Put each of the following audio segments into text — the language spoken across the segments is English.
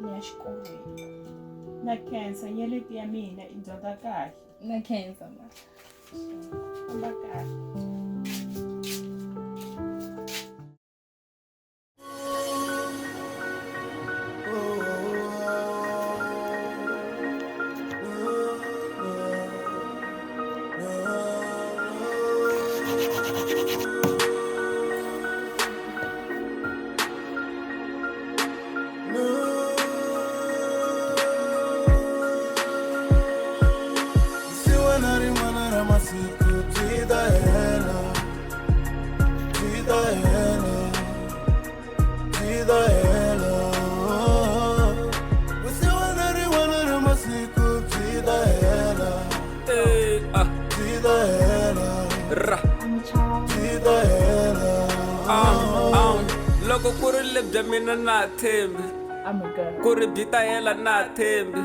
ni ya xikolweni. Na khensa nyeleti ya mina i dyondza kahle. Na khensa ma. Famba kahle. Loko ku ri lebya mina na tshembi ku ri byi ta hela na tshembi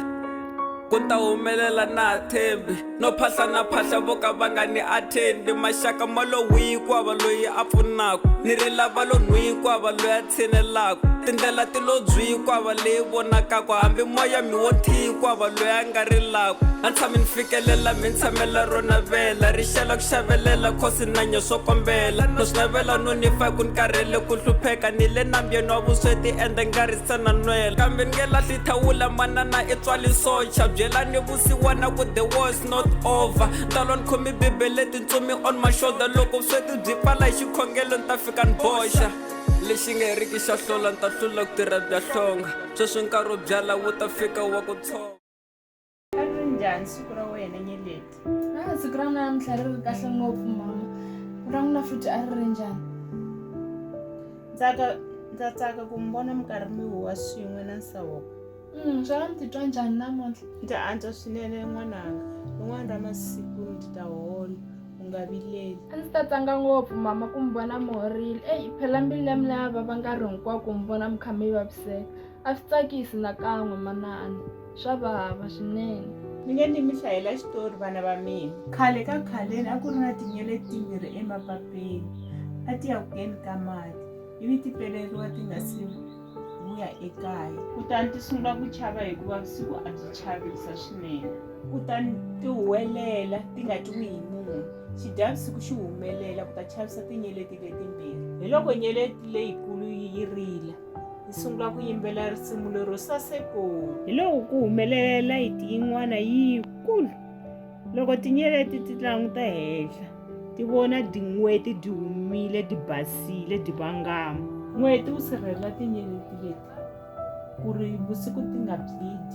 ku ta humelela na tshembi no phahla na phahla vo ka va nga ni attend maxaka ma lo hikwava loyi a pfunaka ni ri lava lo nhu hikwava loyi a tshinelaka tindlela ti lo byi hikwava leyi vonakaka hambi moya mi wo thi hikwava loyi a nga rilaka a tshami ni fikelela mi tshamela rona vela ri xela ku xavelela khosi nanya swo kombela no swi navela no ni fa ku ni karhele ku hlupheka ni le nambyeni wa vusweti ende nga ri se na nwela kambe ni nge lahli thawula manana i tswalisocha byelani vusiwana ku the war is not over talo ni khomi bibele tintsumi on my shoulder loko vusweti byi pfala hi xikhongelo ni ta fika ni boxa lexi nga heriki xa hlola ni ta hlula ku tirha bya hlonga sweswi nkarhi wo byala wu ta fika wa ku tshova. A ri njhani siku ra wena Nyeleti? Siku ra namuntlha ri ri kahle ngopfu mama. Ra n'wina futhi a ri ri njhani? Ndza tsaka ku mi vona mi karhi mi huwa swin'we na nsawuko. Xana mi titwa njhani namuntlha? Ndza antswa swinene n'wananga. Rin'wana ra masiku ndzi ta hola u nga vileli. A ndzi ta tsanga ngopfu mama ku mi vona mi horile. Phela mbilu ya mina ya vava nkarhi hinkwawo ku mi vona mi kha mi vaviseka. A swi tsakisi nakan'we manana. Swa vava swinene. Ni nge ni mi hlayela xitori vana va mina. Khale ka khaleni a ku ri na tinyeleti timbirhi emapapeni. A ti ya kukeni ka mati. Ivi ti peleriwa ti nga si vuya ekaya. Kutani ti sungula ku chava hikuva vusiku a byi chavisa swinene. Kutani ti huwelela ti nga twi hi munhu. Xidyavusiku xi humelela ku ta chavisa tinyeleti letimbirhi. Hi loko nyeleti leyikulu yi rila yi sungula ku yimbela risimu lero saseko. Hi loko ku humelela layiti yin'wana yikulu. Loko tinyeleti ti languta henhla ti vona din'weti di humile di basile di vangama. N'weti wu sirhelela tinyeleti leti ku ri vusiku ti nga bleed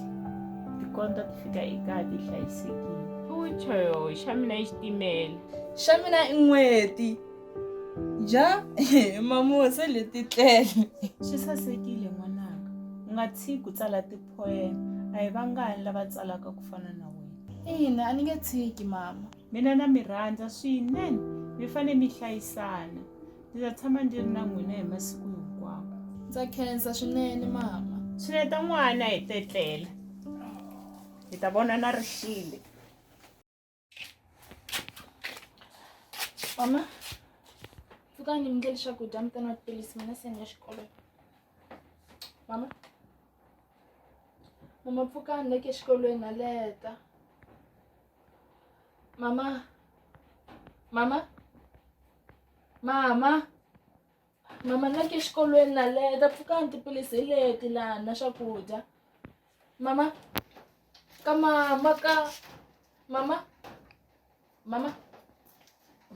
ti kondza ti fika ekaya ti hlayisekile. Uchoyo xa mina i xitimela. Xa mina i n'weti. Ja mamusa leti tlele. Swi sasekile n'wananga. U nga tshiki ku tsala tipoem. A hi vangani lava tsalaka ku fana na wena. Ina a ni nge tshiki mama. Mina na mi rhandza swinene. Mi fane mi hlayisana. Ndzi ta tshama ndzi ri na n'wina hi masiku hinkwawo. Ndza khensa swinene mama. Swineta n'wana hi tetlela. Hi ta vona na rixile. Mama. Pfuka ni mi ndlele swakudya mi ta nwa tiphilisi mina se ni ya xikolweni. Mama. Mama pfuka ni leke xikolweni na leta. Mama. Mama. Mama. Mama ni leke xikolweni na leta pfuka ni tiphilisi hi leti laha na swakudya. Mama. Ka mama ka. Mama. Mama.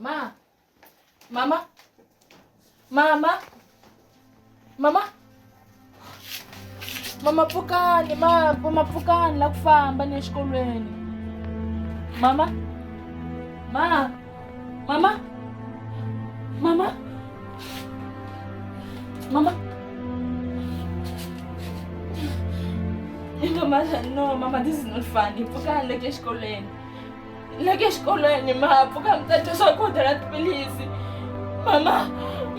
Ma. Mama. Mama. Mama. Mama pfukani mama pfukani la ku famba ni exikolweni. Mama. Mama. Mama. Mama. Mama. Mama, no, mama, this is not funny. Pfuka ni le exikolweni. Le exikolweni ma pfuka mi ta dya swakudya na tiphilisi. Mama.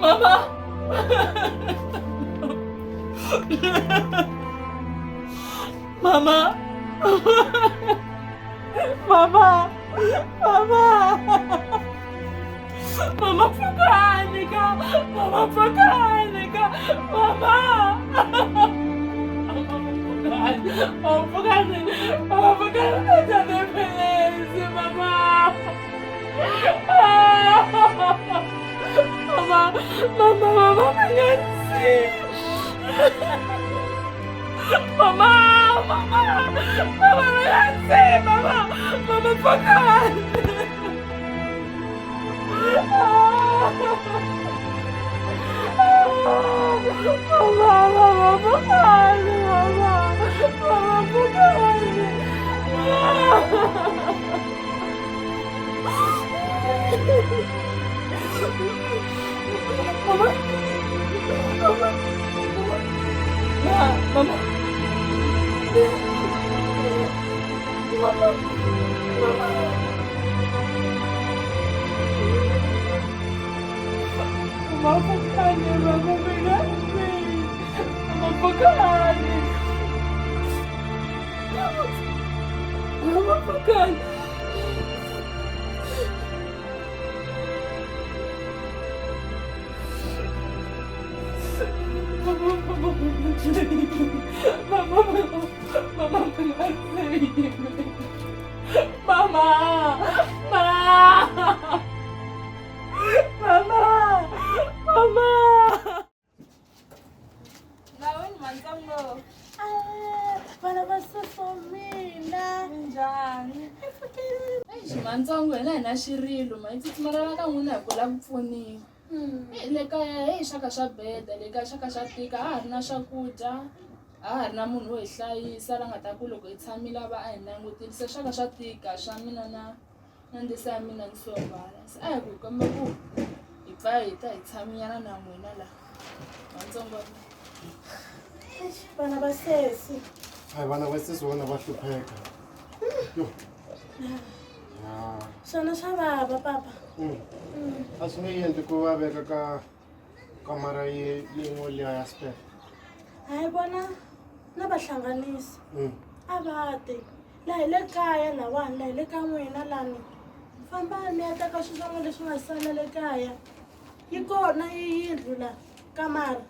Mama. Mama. Mama. Mama. Mama pfukani ka. Mama pfukani ka. Mama. Mama. Mantsongo hina hina xirilo ma tsutsumela ka n'wina hi ku lava ku pfuniwa. Le kaya hey xaka xa beda le kaya xaka xa tika a ha ri na swakudya a ha ri na munhu wo hi hlayisa la nga ta ku loko hi tshamile a va a hi langutile se xaka xa tika swa mina na ndisa ya mina ni sovala se a hi ku hi komba ku hi pfa hi ta hi tshaminyana na n'wina la Mantsongo. Vana va sesi. Hayi vana va sesi vona va hlupheka. Yo. Swona swa vava papa. A swi nge endli ku va veka ka kamara yin'we liya ya spare. Hayi vona na vahlanganisi. A va te la hi le kaya lawani la hi le ka n'wina lani famba mi ya teka swilo swa n'wina leswi nga sala le kaya yi kona yindlu la kamara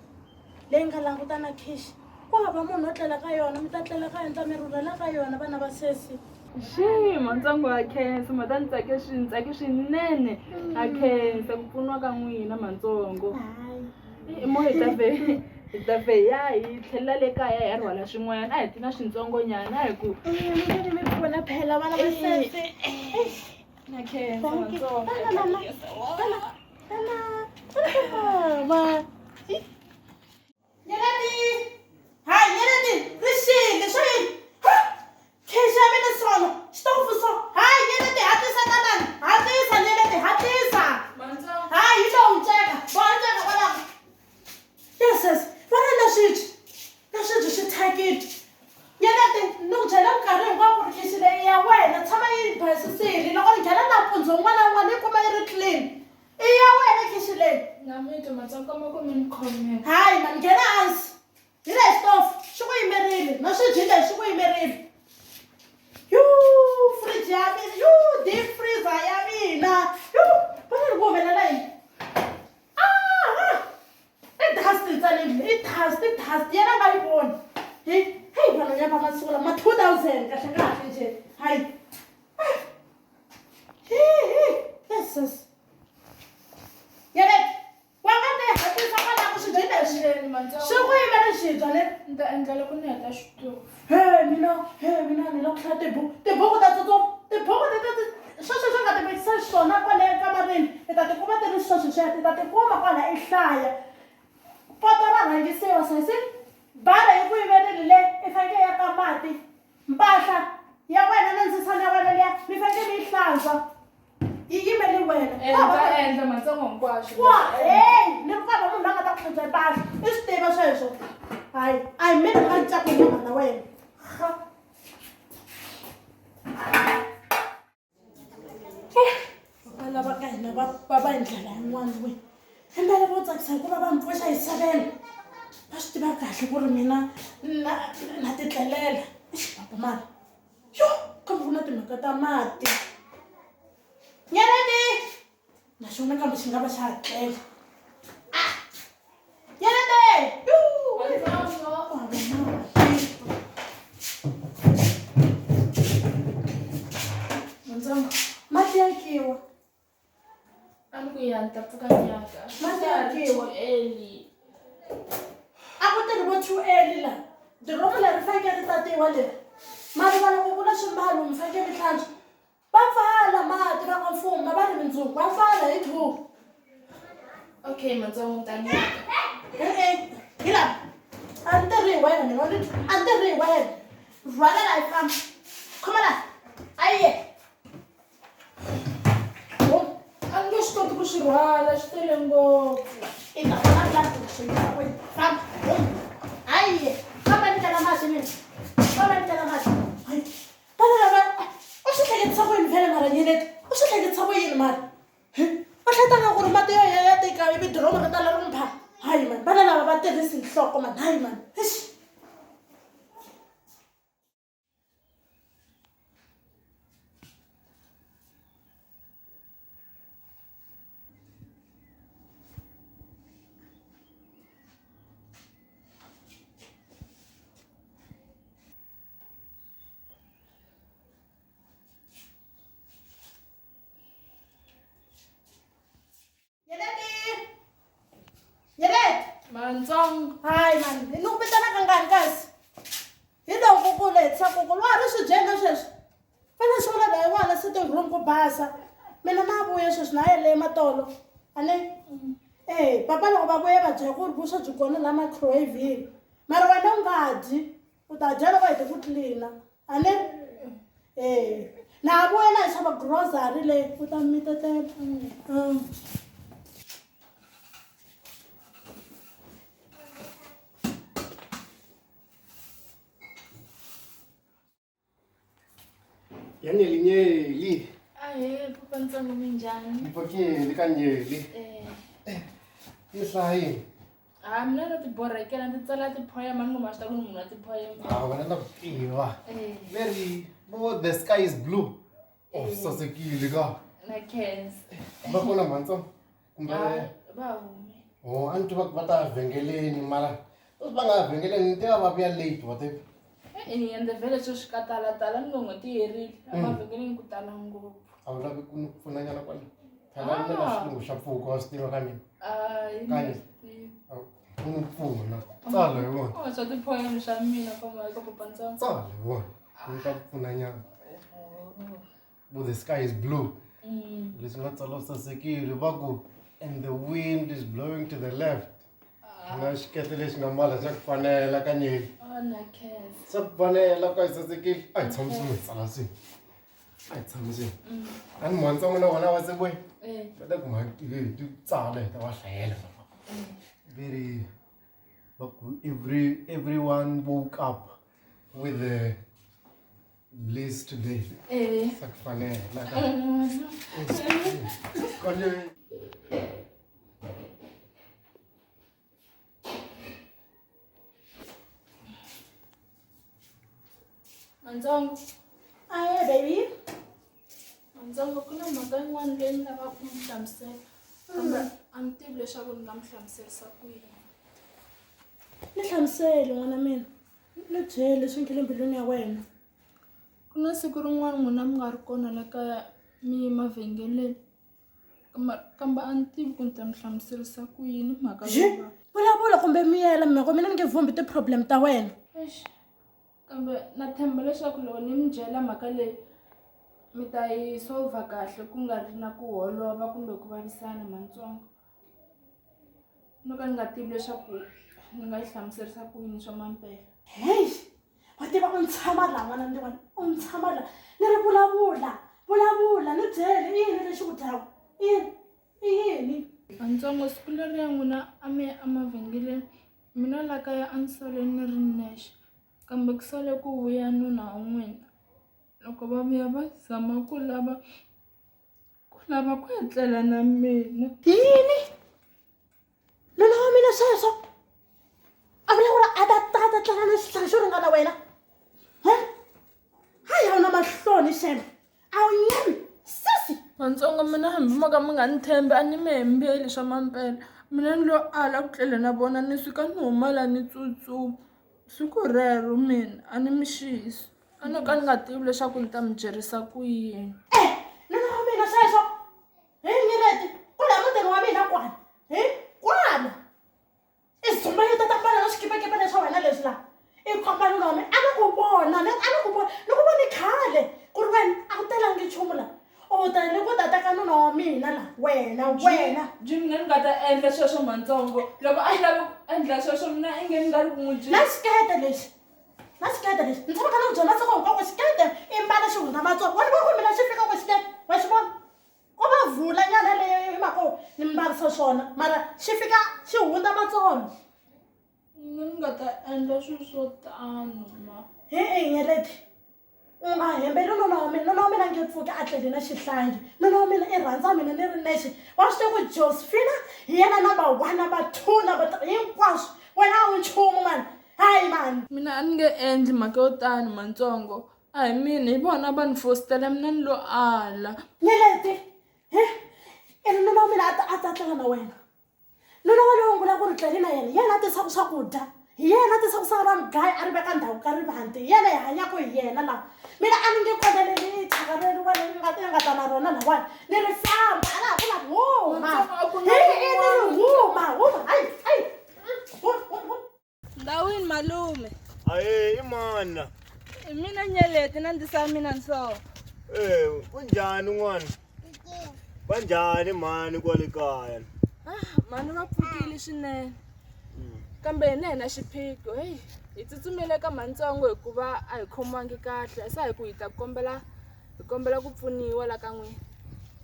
leyi nga langutana khishi ku hava munhu wo tlela ka yona mi ta tlela ka yona ta mi rhurhela ka yona vana va sesi. Mantsongo wa khensa ma ta ni tsake swinene a khensa ku pfuniwa ka n'wina Mantsongo. Mo hi ta fe ya hi tlhelela le kaya hi ya rhwala swin'wana a hi tina swintsongonyana a hi ku mi pfuna phela vana va sesi. na khensa Mantsongo. Hayi man nghena hansi hi le stove swi ku yimerile na swibyi leswi swi ku yimerile fridge ya mina deep freezer ya mina vona ri ku humelela yini i dust tsanile i dust yena nga yi voni heyi vanhu ya va masiku lama 2000 kahle kahle nje hayi yesus yele swi ku yimele xibya le Ni ta endla loko ni heta xitofu. mina ni la ku hlaya tibuku ta tibuku sweswo swi nga ti vekisa xiswona kwale ekamareni i ta tikuma ti ri sweswo sweswo i ta tikuma kwala i hlaya poto ra rhangisiwa sesi bala yi ku yiveleli le i faneke ya ka mati mpahla ya wena na ndzisana ya wena liya mi faneke mi yi hlantswa yi yimele wena Endla Mantsongo hinkwaswo. ni ri kona munhu la nga ta ku hlantswa mpahla i swi tiva sweswo hayi a hi mini ka ncako nyama na wena lava ka hina va hi ndlela yin'wana we embele vo tsakisa hikuva va mi pfuxa hi 7 va swi tiva kahle ku ri mina na titlelela papa mara kambe ku na timhaka ta mati nyeleti na xona kambe xi nga va xa hatlela nyeleti ta pfuka nyaka. Mati ya kiwa. Eli. A ku tirhiwa too early la. Diromu leri fanekele ri tatiwa leri. Mara va loko ku na swimbalo mi fanekele mi hlantswa. Va pfala mati va nga mfuma va ri mindzuku va pfala hi 2. Okay, Matsongo ta nyaka. Hila. A ni tirhi wena ni vona a ni tirhi wena. Rhwala la hi famba. Khoma la. Aye. A nge swi koti ku swi rhwala swi tele ngopfu. Ina vona plastic swi yisa kwini. Famba. Aye. Famba ni tela mati mina. Famba ni tela mati. Hayi. Bana lava u swi hleketisa ku yini vhele mara nyeleti? U swi hleketisa ku yini mara? U hleketanga ku ri mati yo ya teka ivi diromu ri tala ri mpha. Hayi mani bana lava va tirhisi nhloko mani hayi mani. Matsongo. Hayi mani ni ku vitana ka ngani kasi? Hi loko ku letisa ku wa ri swi dyela sweswi. Fana swi vula hi wona sitting room ku basa. Mina ma vuya sweswi na yele matolo. Ane papa loko va vuya va byela ku ri vuswa byi kona la microwave. Mara wena u nga dyi u ta dya loko hete ku tlilina. Ane na vuya na hi xava grocery leyi u ta mi tetela. Nyeli. Ahe, Papa Ntsongo minjhani? Ipakile ka Nyeli. Yi hlayi. Mina no tiborhekela ndzi tsala tipoema ni ma swi ta ku ni munhu wa tipoema. Wena na ku tiva. Very the sky is blue. Sasekile ka. Na Kens. Va kona Matsongo. Kumbe Va hume. a ni tiva va ta vhengeleni mara va nga vhengeleni ni tiva va vuya late wa tiva. Ni ende vele swo swi ka talatala ni ngo n'hweti yerile emavhengeleni ku tala ngopfu. A wu lavi ku ni pfunanyana kwale thala ni na xilungu xa pfuka wa swi tiva ka mina kanye u ni pfuna tsala hi vona Swa tipoema swa mina ka Papa Ntsongo. tsala hi vona ni ta pfunanyana the sky is blue leswi nga tsala sasekile va ku and the wind is blowing to the left na xikete lexi nga mbala xa ku fanela ka Nyeli Na Kens. xa ku fanela ka sasekile a hi tshamisini hi tsala swini a hi tshamisini a ni Matsongo na vona va se boy va ta ku ti tsala hi ta va hlayela very everyone woke up with the bliss today sa ku fanela kanye Ntsongo. Aye baby. Ntsongo ku na mhaka yin'wana leyi ni lavaka ku mi hlamusela. Kambe a ni tivi leswaku ni nga mi hlamuserisa ku yini. Ni hlamuseli n'wana mina. Ni byeli leswi nga le mbilwini ya wena. Ku na siku rin'wana n'wina mi nga ri kona le kaya mi ye mavhengeleni. Kambe a ni tivi ku ni ta mi hlamuserisa ku yini mhaka leyi. Vulavula kumbe miyela mhaka mina ni nge vhumbi ti-problem ta wena. Kambe na tshemba leswaku loko ni mi byela mhaka leyi mi ta yi solver kahle ku nga ri na ku holova kumbe ku vavisana Matsongo. No ka ni nga tivi leswaku ni nga yi hlamuserisa ku yini swa mampela. Hey, wa tiva u tshama la n'wana ndi wena u tshama la ni ri vulavula ni byeli i yini lexi ku dyaku i yini. Matsongo siku leriya n'wina a mi ya emavhengeleni mina la kaya a ni sale ni ri nexe. Kambe ku sale ku vuya nuna wa n'wina loko va vuya va zama ku lava ku etlela na mina. Yini? Nuna wa mina sweswo a vula ku ri a ta tlanga na xihlanga xo ringana wena hayi a wu na mahloni shema a wu nyami sisi. Matsongo mina hambi mo ka mi nga ni tshembi a ni mi hembeli swa mampela. Mina ni lo ala ku tlela na vona ni suka ni huma la ni tsutsuma. Siku rero mina a ni mi xisi a no ka ni nga tivi leswaku ni ta mi byerisa ku yini. Nuna wa mina sweswo hi nyeleti ku la mutini wa mina nome a ni ku vona a ni ku voni khale ku ri wena a ku telangi nchumu la o ta ni ku ta teka nuna wa mina la wena Jim ni nga ta endla sweswo mantsongo loko a lava ku endla sweswo mina i nge ni nga ri ku n'wi na xikete lexi ni tshama kha ni ku byela ntsongo hinkwako xikete i mbala xihundla matsongo wa ni vona ku mina xi fika ku xikete wa xi vona ko va vhula nyana leyi hi mhaka ni mbarisa swona mara xi fika xi hundza matsongo ni nga ta endla swilo swo tano ma nyeleti u nga hembeli nuna wa mina nge pfuki a tlele na xihlangi nuna wa mina i rhandza mina ni ri nexe wa swi tiva ku Josephina hi yena number 1 number 2 number 3 hinkwaswo wena a wu nchumu mani hayi mani mina a ni nge endli mhaka yo tani mantsongo a hi mina hi vona va ni fositela mina ni lo ala nyeleti i nuna wa mina a ta tlanga na wena nuna wa lowu ngula ku ri tlele na yena a tisaka swakudya hi yena a tisaka swa ra mugayi a ri veka ndhawu ka rivanti hi yena hi hanyaka hi yena laha mina a ni nge kondeleli thyaka reriwa leri nga ta na rona lawani ni ri famba a laha ku la huma hayi ndhawini malume Aye, imana. hi mina Nyeleti na ndisa mina nso Kunjani n'wana? Banjani mani kwale kaya? mani va pfukile swinene kambe hi na hina xiphiqo hi tsutsumile ka mantsongo hikuva a hi khomiwangi kahle sa hi ku hi ta kombela ku pfuniwa la ka n'wina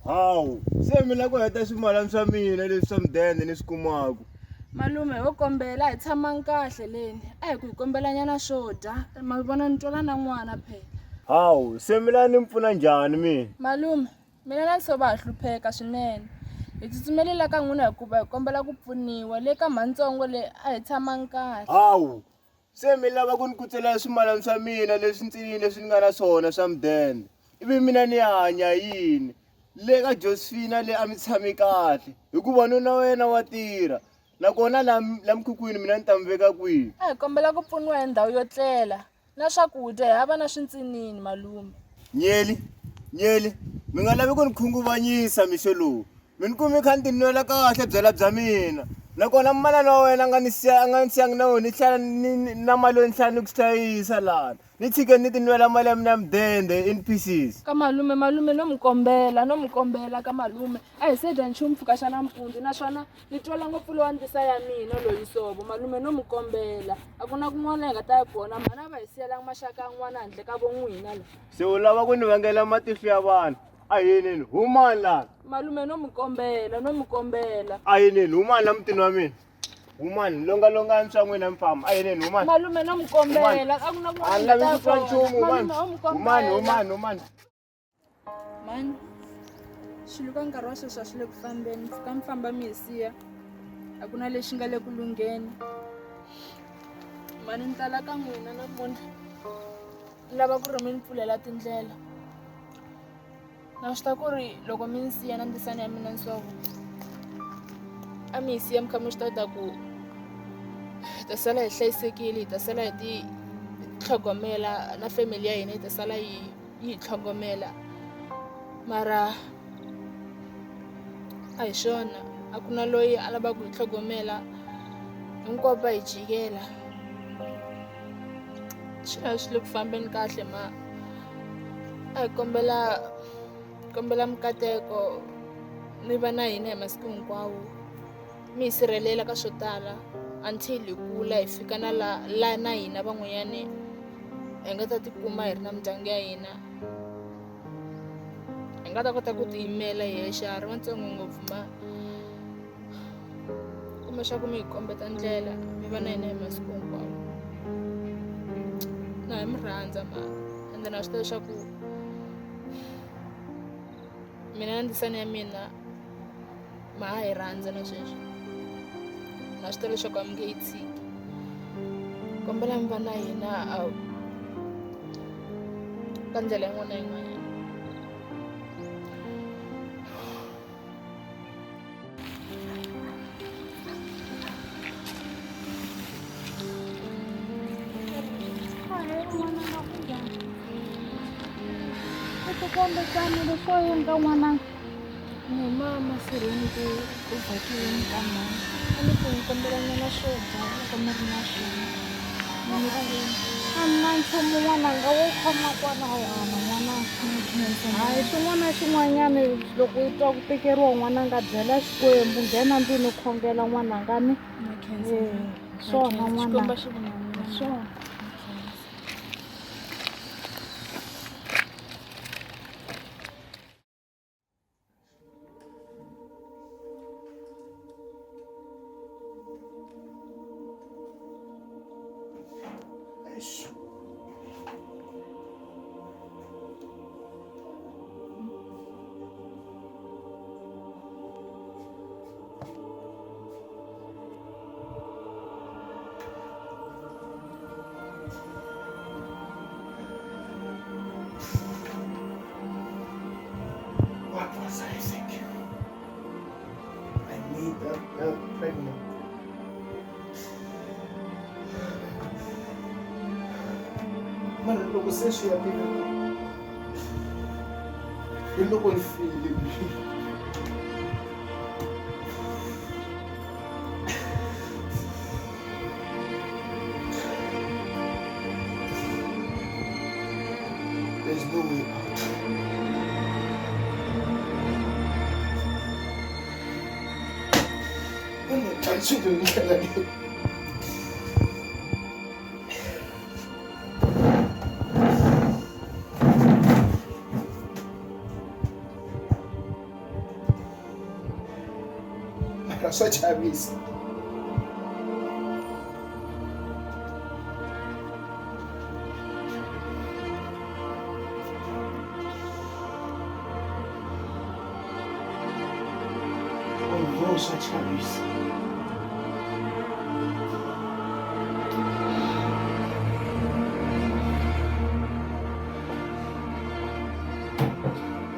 Hawu, se mina ku heta swimalana swa mina leswi swa mudende ni swi kumaku. malume ho kombela hi tshamangi kahle leni a hi ku hi kombela nyana swo dya ma vona ni twala na n'wana phela Hawu, se mina ni mpfuna njhani mina? malume mina na nso va hi hlupheka swinene hi tsutsumelela ka n'wina hikuva hi kombela ku pfuniwa le ka mantsongo le a hi tshamangi kahle Hawu, se mi lava ku ni kutsela swimalana swa mina leswi ntsinini leswi ni nga na swona swa mudende. Ivi mina ni hanya yini? Le ka Josephina le a mi tshami kahle hikuva nuna wena wa tirha. Nakona la mukhukwini mina ni ta mi veka kwihi? a hi kombela ku pfuniwa hi ndhawu yo tlela na swakudya hi hava na swintsinini malume Nyeli, mi nga lavi ku ni khunguvanyisa mixo lowu. Mi ni kumi kha ni ti nwela kahle byela bya mina. Nakona manana wa wena a nga ni siyangi na wena ni tlhela na mali yo ni tlhela ni ku hlayisa laha. Ni tshike ni ti nwela mali ya mina ya mudende in pieces. ka malume no mi kombela ka malume a hi se dya nchumu mpfhuka xa nampundzu naswona ni twala ngopfu lowa ndisa ya mina loyi sovo malume no mi kombela a ku na kun'wana hi nga ta yi kona mhana va hi siyelangi maxaka yan'wana handle ka vo n'wina la Se u lava ku ni vangela matihlo ya vanhu. A yinini humani laha. malume no mi kombela A yinini humani la mutini wa mina. Humani longalongani swa n'wina mi famba. A yinini humani. malume no mi kombela a ku na kun'wana A hi ni nga lavi ta yi ku twa nchumu kona humani. malume o mi kombela Humani. mani xilo ka nkarhi wa sweswi a swi le ku fambeni mpfhuka mi famba mi hi siya a ku na lexi nga le ku lungheni mani ni tala ka n'wina namuntlha ni lava ku ri mi ni pfulela tindlela na swi ta ku ri loko mi ni siya na ndzisani ya mina nsovo a mi hi siya mi kha mi swi ta ku hi ta sala hi hlayisekile hi ta sala hi ti tlhogomela na family ya hina hi ta sala yi hi tlhogomela mara a hi swona a ku na loyi a lava ku hi tlhogomela hinkwavo va hi jikela swi le ku fambeni kahle ma a hi kombela mikateko mi va na hina hi masiku hinkwawo mi hi sirhelela ka swo tala until hi kula hi fika na la na hina van'wanyani hi nga ta tikuma hi ri na mindyangu ya hina hi nga ta kota ku tiyimela hi hexe ha ri vatsongo ngopfu ma kumbe xa ku mi hi kombeta ndlela mi va na hina hi masiku hinkwawo na hi mi rhandza ma ende na swi tiva leswaku mina na ndzisani ya mina ma ha hi rhandza na sweswi na swi tiva leswaku a mi nge yi tshiki kombela mi va na hina ka ndlela yin'wana na yin'wanyana kombetani leswo endla n'wananga ni mama sirheni ku vhakile ka mama a ni ku n'wi kombela nyana swo dya loko mi ri na swona mi ri na nchumu n'wananga wo khoma kwalahana n'wananga. Hayi xin'wana na xin'wanyana loko u twa ku tikeriwa n'wananga byela Xikwembu nghena ndlwini u khongela n'wananga ni swona n'wananga swona. What was I thinking? I need that girl pregnant. Mara loko se swi ya mina hi loko ni file. There's no way out. I shouldn't get it. Such a risk. Oh no, such a risk.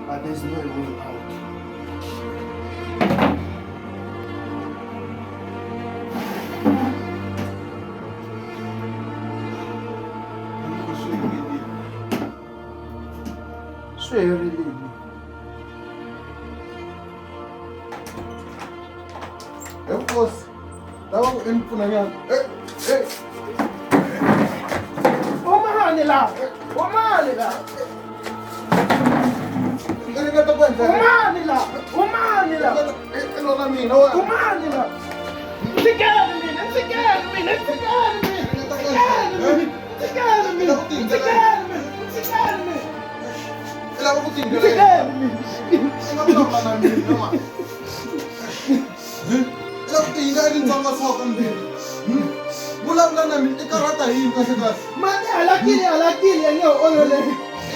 But there's no way out. Really. Of course, that was in Punanga. Hey. Oh, Manila! Oh, Manila! Oh, Manila! You know what I mean? Oh, Manila! Lava ku tingela lava tinga ri ntsonga soka mbili vulavula na mina i karata yini kahle kahle mani halakile ya nge olole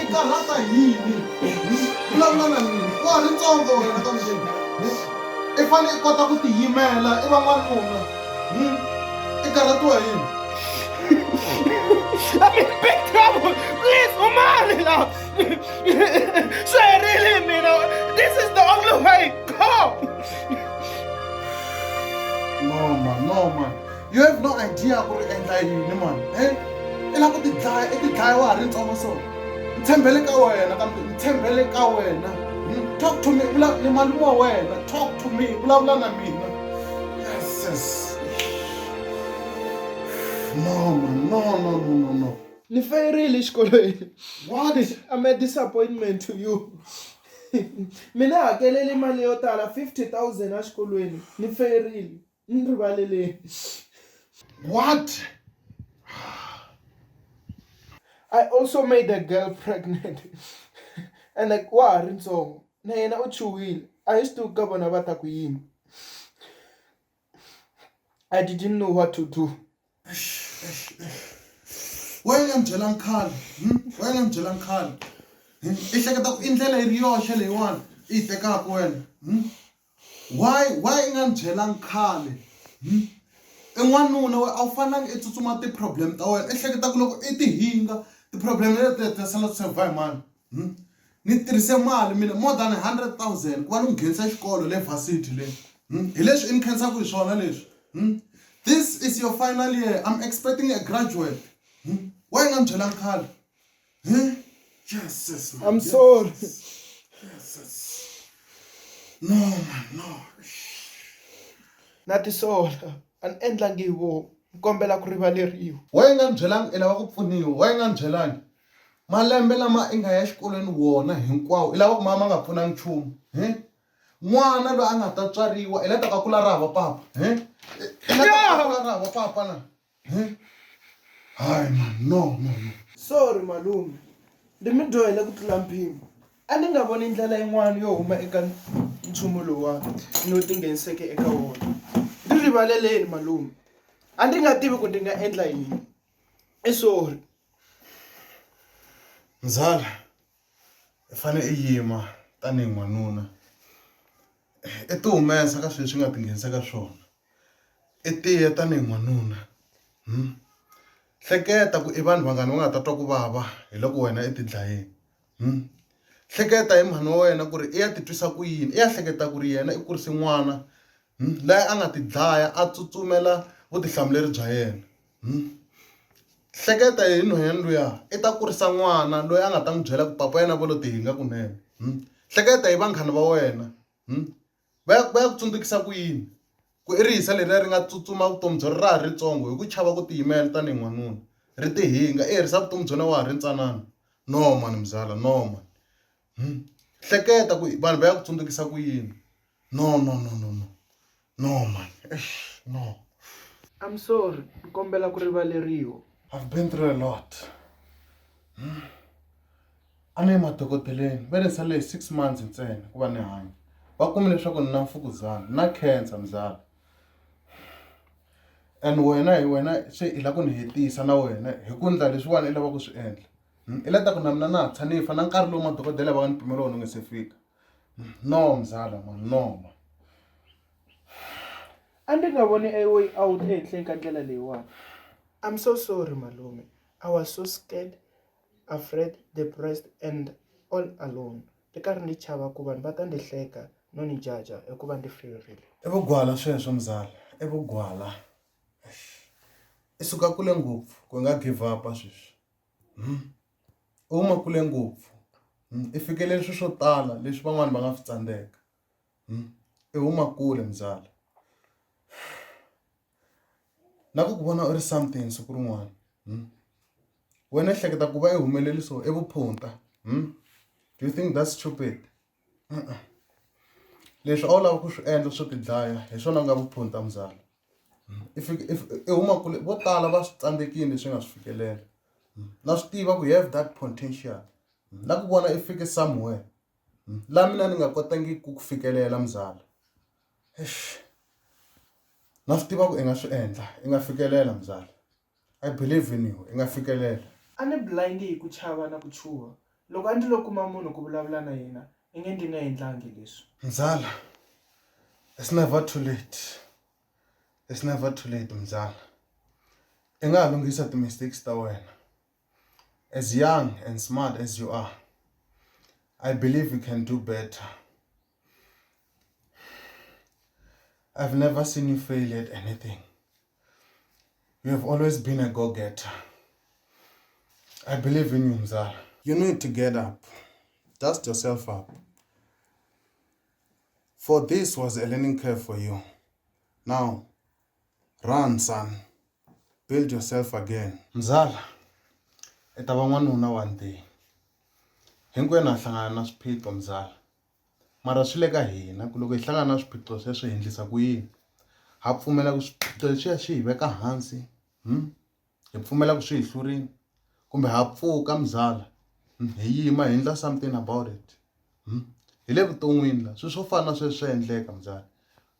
i karata yini vulavula na mina wa ri ntsongo wena ka mbili i fane i kota ku tiyimela i van'wanuna i karatiwa yini. I'm in big trouble. Please, Umanila. Say really, Mino. This is the only way. Go. No, man. You have no idea what the anxiety, man. Eh? Ela ko ti dlaya wa ri ntsongo so. Ntshembele ka wena. Talk to me. Ni malume wa wena. Talk to me. Vulavula na mina. Yes. No, man. No. Ni fairile xikolweni. What? I'm a disappointment to you. Mina hakelele mali yo tala 50,000 a xikolweni. Ni fairile. Ni rivalele. What? I also made a girl pregnant. And like wa ha ri ntsongo. Na yena u chuhile. I used to ka vona va ta ku yini. I didn't know what to do. Wena mjelang khale I hleketa ku indlela I ri yoxe leyiwani I tekaka wena why nga mjelang khale en'wanuna we a wu fananga I tsutsuma ti problem ta wena I hleketa ku loko I ti hinga ti problem leti ti sala survive man ni tirhise mali mina more than 100,000 ku va ni mu nghenisa xikolo le varsity le hi leswi I ni khensaka hi swona leswi this is your final year. I'm expecting a graduate. Why not Jalan Khal? Jesus, man. I'm sorry. Jesus. No, man, no. That is all. An end lang wo. ni kombela ku rivaleriwa. Why nga byelanga I lava ku pfuniwa? Why nga byelanga? Malembe lama I nga ya xikolweni wona hinkwawo I lava ku mama nga pfuna nchumu. N'wana loyi a nga ta tswariwa I leta ka kula rava papa. I leta ka kula rava papa na. Hayi man, no. Sorry malume. Ndi mi dyohela ku tlula mpimo. A ni nga voni ndlela yin'wana yo huma eka nchumu lowa no tingheniseke eka wona. Ndi rivaleleni malume. A ndi nga tivi ku ndi nga endla yini. Sorry. Mzala, I fane I yima tanihi n'wanuna. I ti humesa ka sweswi nga tinghenisaka swona. I tiya tanihi n'wanuna. Hleketa ku I vanhu vangani va nga ta twa ku vava hi loko wena I ti dlayeni. Hleketa hi mhani wa wena ku ri I ya titwisa ku yini. I ya hleketa ku ri yena I kurise n'wana laha a nga ti dlaya a tsutsumela vutihlamuleri bya yena. Hleketa hi nhwanyana luya I ta kurisa n'wana loyi a nga ta n'wi byela ku papa yena volo tihinga kunene. Hleketa hi vanghana va wena. Va ya ku tsundzukisa ku yini? Ku I rihisa leri ri nga tsutsuma vutomi byo ra ha ri ntsongo hi ku chava ku tiyimela tanihi n'wanuna. Ri tihinga I herisa vutomi byo wa ha ri ntsanana. No man mzala, no man. Hleketa ku vanhu va ya ku tsundzukisa ku yini? No. No man. No. I'm sorry. Ni kombela ku rivaleriwa. I've been through a lot. A ni madokodeleni va ni sale 6 months ntsena ku va ni hanya. Va kume leswaku ni na mfukuzana na cancer mzala. And wena se I lava ku ni hetisa na wena hi ku ndla leswiwani I lava ku swi endla. I leta ku na mina na tshanifa na nkarhi lowu madokodela va nga ni pimela wona nge se fika. No mzala man, no man. A ndi nga voni a way out ehenhleni ka ndlela leyiwani. I'm so sorry malume. I was so scared, afraid, depressed and all alone. Ndi karhi ndi chava ku vanhu va ta ndi hleka no ni jaja hikuva ndi fearile. I vugwala sweswo mzala, I vugwala. I suka kule ngopfu ku nga give up sweswi. Uma kule ngopfu. I fikelele swilo swo tala leswi van'wana va nga swi tsandzeka. I huma kule mzala. Na ku vona U ri something siku rin'wana. Wena hleketa ku va I humeleliso I vuphunta. Do you think that's stupid? Leswi a wu lava ku swi endla swo ti dlaya hi swona nga vuphunta mzala. If I huma kule vo tala va swi tsandzekile leswi nga swi fikelela. Na swi tiva ku you have that potential. Na ku vona I fike somewhere. La mina ni nga kotangi ku fikelela mzala. Na swi tiva ku I nga swi endla, I nga fikelela mzala. I believe in you, I nga fikelela. A ni blind hi ku chava na ku chuha. Loko a ndzi lo kuma munhu ku vulavula na yena, I nge ndi nga endlangi leswi. Mzala, it's never too late. It's never too late mzala. I nga lunghisa ti mistakes ta wena. As young and smart as you are, I believe you can do better. I've never seen you fail at anything. You have always been a go-getter. I believe in you, Mzala. You need to get up. Dust yourself up. For this was a learning curve for you. Now, run, son. Build yourself again. Mzala, ita va n'wanuna one day. Hinkwenu ha hlangana na swiphiqo mzala. Mara swi le ka hina ku loko hi hlangana na swiphiqo sweswo hi endlisa ku yini. Ha pfumela ku swiphiqo leswiya swi hi veka hansi. Hi pfumela ku swi hi hlurile. Kumbe ha pfuka mzala. Hi yima hi endla something about it. Hi le vuton'wini la swilo swo fana na sweswo swi endleka mzala.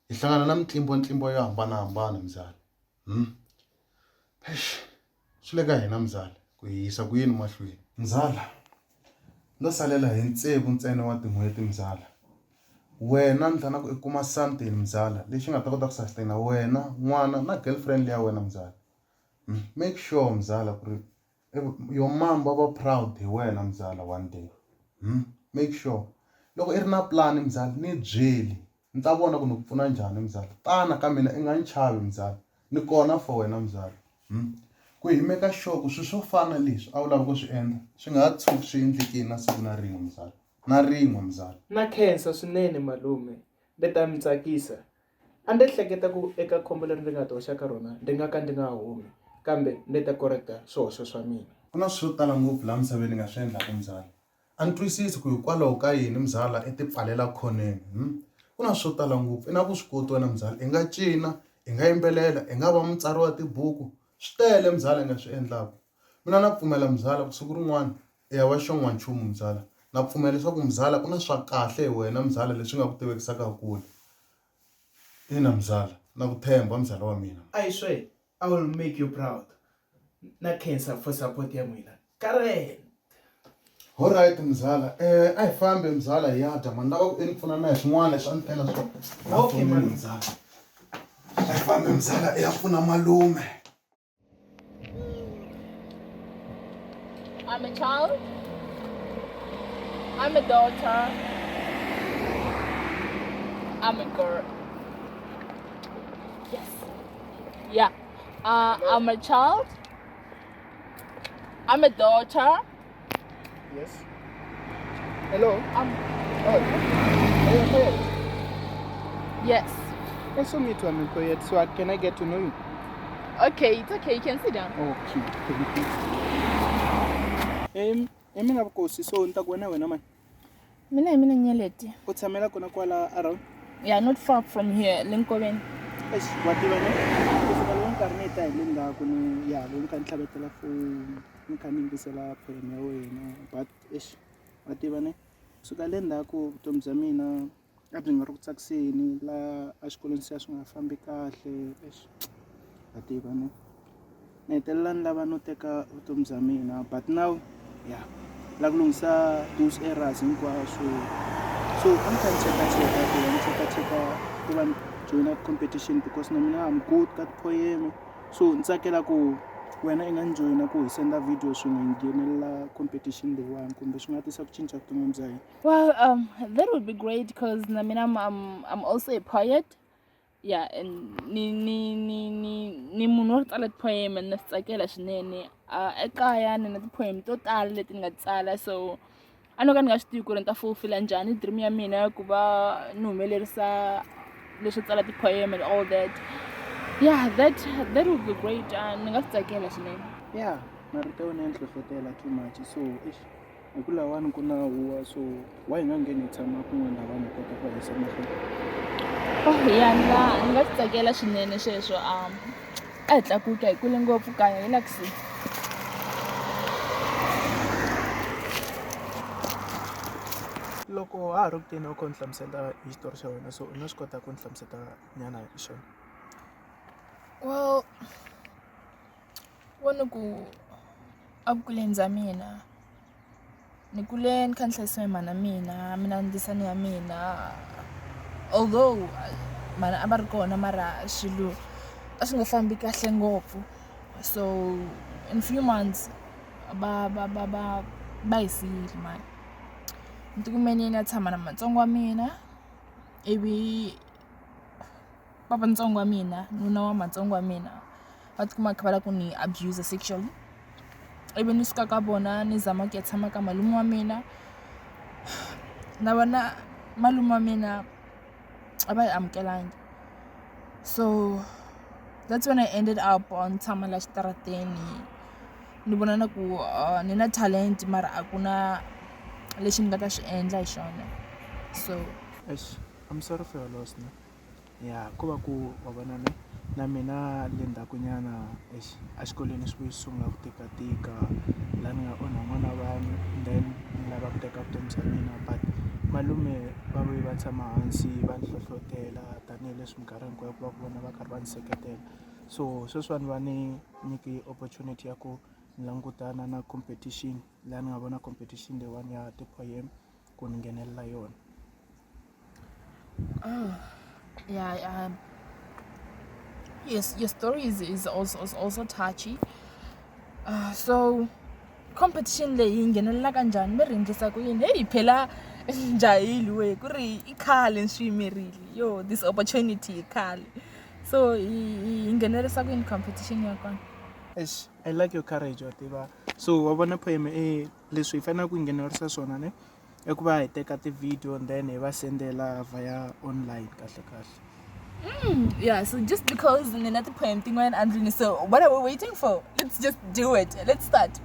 Hi hlangana na mitlimbo yo hambanahambana mzala. Swi le ka hina mzala ku hi yisa ku yini mahlweni. Mzala, no salela hi ntsevu ntsena wa tin'hweti mzala. Wena ni na ku I kuma something mzala lexi nga ta kota ku sustain wena, n'wana na girlfriend ya wena mzala. Make sure mzala ku ri your mom va proud hi wena mzala one day. Make sure loko I ri na plan mzala ni byeli ni ta vona ku ni ku pfuna njhani mzala. Tana ka mina I nga ni chavi mzala. Ni kona for wena mzala. Ku hi make sure ku swilo swo fana leswi a wu lava ku swi endla swi nga ha tshuki swi endlekini na siku na rin'we mzala. Na rin'we mzala. Na cancer swinene malume. Leta mi tsakisa. a ndzi hleketa ku eka khombo leri ndzi nga ta hoxa ka rona ndi nga ka ndi nga humi kambe ndzi ta correcta swihoxo swa mina. Ku na swo tala ngopfu laha misaveni nga swi endlaka mzala. A ni twisisi ku hikwalaho ka yini mzala i ti pfalela khoneni. Ku na swo tala ngopfu, i na vuswikoti wena mzala. I nga cina, i nga yimbelela, i nga va mutsari wa tibuku. Swi tele mzala i nga swi endlaka. Mina na pfumela mzala ku siku rin'wana i ya va xon'wanchumu mzala. Na pfumela leswaku mzala ku na swa kahle hi wena mzala leswi nga ku tivekisaka kule. Ina mzala, na ku themba mzala wa mina. I swear I will make you proud. Na khensa for support ya n'wina. Karen. Alright mzala, a hi fambi mzala hi ya dya mani lava ku ni pfuna na hi swin'wana leswi a ni tela swona. Okay man mzala. A hi fambi mzala i ya pfuna malume. I'm a child. I'm a daughter. I'm a girl. Yes. Yeah. I'm a child. I'm a daughter. Yes. Hello. I'm. Oh. Are you okay? Yes. I saw me too. I'm employed, so can I get to know you? Okay, it's okay. You can sit down. Okay. Thank you. Mina vukosi so nta kuona wena man. Mina Nyeleti. U tshamela kona kwala around? Yeah, not far from here, Lincoln. Eish, wativa ne? Kusuka loko nkarhi ni ta hi le ndzhaku ni ya loko nka ni tlhavetela foni ni kha ni yingisela poem ya wena but eish wativa ne? Kusuka le ndzhaku vutomi bya mina a byi nga ri ku tsakiseni la a xikolweni siya swi nga fambi kahle eish wativa ne? Ni hetelela ni lava no teka vutomi bya mina but now yeah la ku lunghisa those errors hinkwaswo so I'm trying to check ku va join a competition because na mina I'm good ka poem so ntsakela ku wena i nga ni joina ku hi senda video swin'we hi nghenelela competition leyiwani kumbe swi nga tisa ku cinca vutomi bya hina. Well, that would be great because I mean I'm also a poet. Yeah, and ni munhu wo tsala poem and tsakela swinene. Ekaya ni na poem to tala leti ni nga tsala so a no ka ni nga swi tivi ku ri ni ta fulfill njhani dream ya mina ku va ni humelerisa leswi tsala poem and all that. Yeah, that would be great. Ni nga swi tsakela swinene. Yeah, marito wena ya ni hlohlotela too much so ish hi ku lawani ku na huwa so why hi nga ngheni hi tshama kun'we na vanhu kota ku hisa mahlweni. Oh yeah, ni nga swi tsakela swinene sweswo a hi tlakuka hi kule ngopfu kaya hi lakusi. Loko ha ha ri ku teni u kha u ni hlamusela hi xitori xa wena so u nga swi kota ku ni hlamusela nyana hi xona. Well, vona ku a vukuleni bya mina ni kule ni kha ni hlayisiwa hi mana mina ndzisani ya mina although mana a va ri kona mara swilo a swi nga fambi kahle ngopfu so in few months ba hi siyile mani ni tikumeni ni ya tshama na matsongo wa mina ivi papa ntsongo wa mina nuna wa matsongo wa mina va tikuma kha va lava ku ni abuse sexually ivi ni suka ka vona ni zama ku ya tshama ka malume wa mina na vona malume wa mina a va hi amukelangi so that's when I ended up on tshama la xitarateni ni vona na ku ni na talent mara a ku na lexi ni nga ta swi endla hi xona so I'm sorry for your loss ne yeah ku va ku wa vona ne na mina le ndzhaku nyana a xikolweni swi sungula ku tikatika la ni nga onha n'wana vanhu then ni lava ku teka vutomi bya mina but malume va vuyi va tshama hansi va ni hlohlotela tanihileswi minkarhi hinkwayo ku va ku vona va karhi va ni seketela so sweswiwani va ni nyiki opportunity ya ku ni langutana na competition laha ni nga vona competition leyiwani ya ti-poem ku ni nghenelela yona. Yeah, yes, your story is also touchy. So competition leyi nghenelela kanjani mi ringisa ku yini hey phela njahili we ku ri i khale swi yimerile yo this opportunity khale so hi nghenelerisa ku yini competition ya kona. I like your courage wativa so wa vona poem leswi hi fanele ku nghenelerisa swona ne i ku va hi teka ti-video and then hi va sendela via online kahle. Yeah, so just because Nina poem thing went Andrew, so what are we waiting for? Let's just do it. Let's start.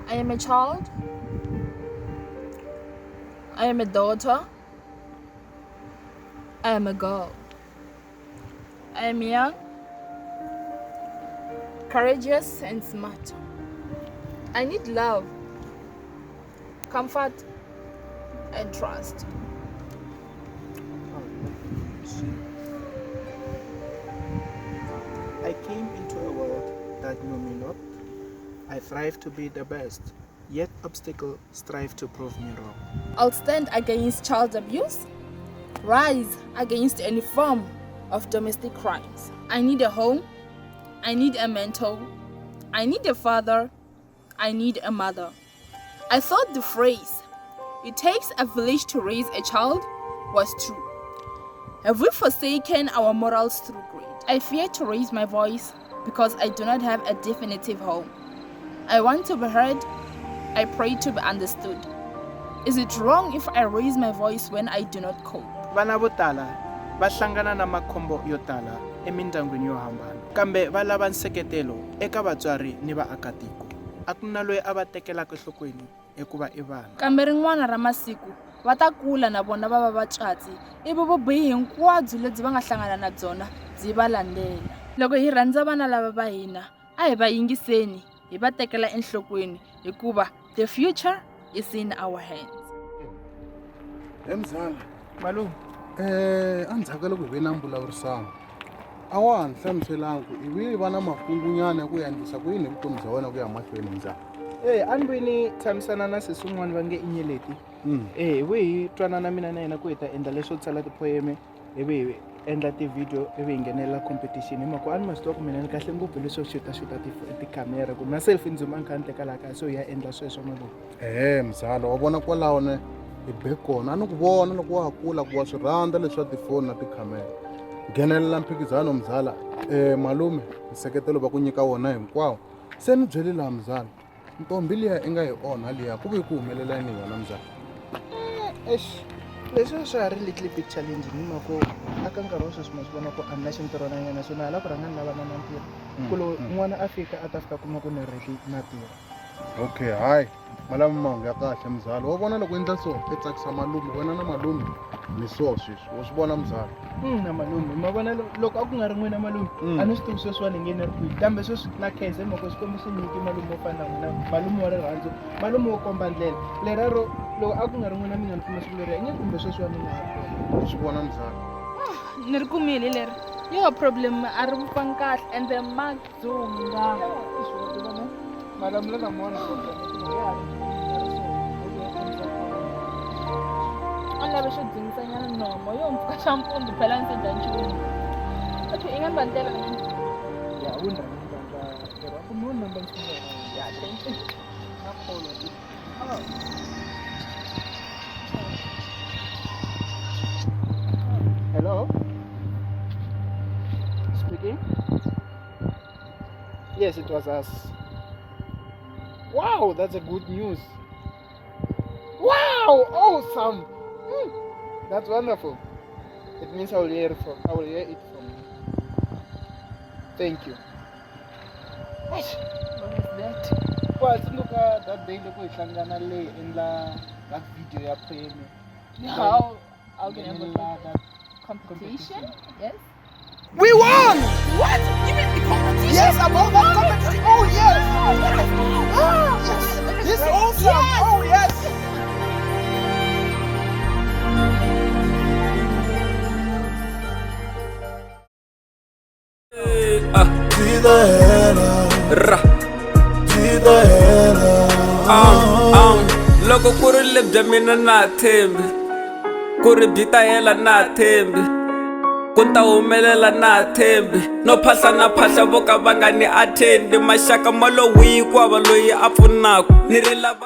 I am a child. I am a daughter. I am a girl. I am young, courageous, and smart. I need love, comfort, and trust. I came into a world that knew me not. I thrive to be the best, yet obstacles strive to prove me wrong. I'll stand against child abuse, rise against any form of domestic crimes. I need a home, I need a mentor, I need a father, I need a mother. I thought the phrase, "It takes a village to raise a child," was true. Have we forsaken our morals through greed? I fear to raise my voice because I do not have a definitive home. I want to be heard. I pray to be understood. Is it wrong if I raise my voice when I do not cope? Vana vo tala va hlangana na makhombo yo tala emindyangwini yo hambana, kambe va lava nseketelo eka vatswari ni vaakatiko. A ku na loyi a va tekelaka enhlokweni hikuva i vana. Kambe rin'wana ra masiku va ta kula na vona va va vatswatsi ivi vubihi hinkwabyo lebyi va nga hlangana na byona byi va landzela. Loko hi rhandza vana lava va hina a hi va yingiseni hi va tekela enhlokweni hikuva the future is in our hands. Mzala, Malume, endzhaku ka loko hi ve na mbulavurisano a wa ha ni hlamuselangi ku ivi va na makungunyana ya ku endlisa ku yini hi vutomi bya wena ku ya mahlweni Mzala? a ni ve ni tshamisana na sesi un'wana va nge i Nyeleti. Ivi hi twanana mina na yena ku hi ta endla leswo tsala tipoyeme, ivi hi endla ti-video, ivi hi nghenela competition. Hi mhaka a ni ma swi tiva ku mina ni kahle ngopfu leswo xuta tikhamera ku na selfie ndzi ma ni kha ni teka laha kaya, so hi ya endla sweswo malume. Mzala wa vona kwalaho ne hi be kona a ni ku vona loko wa ha kula ku wa swi rhandza leswi swa tifoni na tikhamera. Nghenelela mphikizano Mzala, malume nseketelo va ku nyika wona hinkwawo. Se ni byele laha Mzala, ntombi liya i nga hi onha liya ku ve ku humelela yini hi yona Mzala? Leswi swi ri little bit challenge hi mhaka aka nkarhi wa sweswi ma swi vona ku a ni na xintirhwananyana, so na hala ku rhanga ni lava na ntirho ku loko n'wana a fika a ta fika kuma ku ni reki na tirho. Okay, hayi malama mahungu ya kahle Mzala. Wa vona loko endla so i tsakisa malume, wena na malume ni so sweswi wa swi vona Mzala? Na malume ma vona loko a ku nga ri n'wina malume a ni swi tivi sweswiwani hi nge ni ri kwihi, kambe sweswi na khensa hi mhaka swikombiso nyiki malume wo fana na n'wina, malume wa rirhandzu, malume wo komba ndlela. Lerero loko a ku nga ri n'wina mina ni kuma siku leriya i nge kumbe sweswiwani nga wa swi vona Mzala? Ni ri kumile leri yo problem a ri vufangi kahle ende madzunga malamula lamona a lave xo dzingisanyana nomo yo mpfuka xa mpundzu phela ni se dya nchumu athu i nga ni vantela ya wunda ntanga ku mo namba nchumu ya thank you na kholo hello, speaking. Yes, it was us. Wow, that's a good news. Wow, awesome. That's wonderful. It means I will hear it from you. Thank you. what is that? Well, look at that day look hlangana le in that video ya poem. How can I put that competition? Yes. We won! What? You mean the competition? Yes, I'm on that competition. Oh yes! Yes! This is awesome! Yes. Oh yes! Loko ku ri lebya mina na tshembi ku ri byi ta hela na ha tshembi ku ta humelela na ha tshembi no phahla na phahla vo ka va nga ni athendi maxaka ma lo wihi ku hava loyi a pfunaka ni ri lava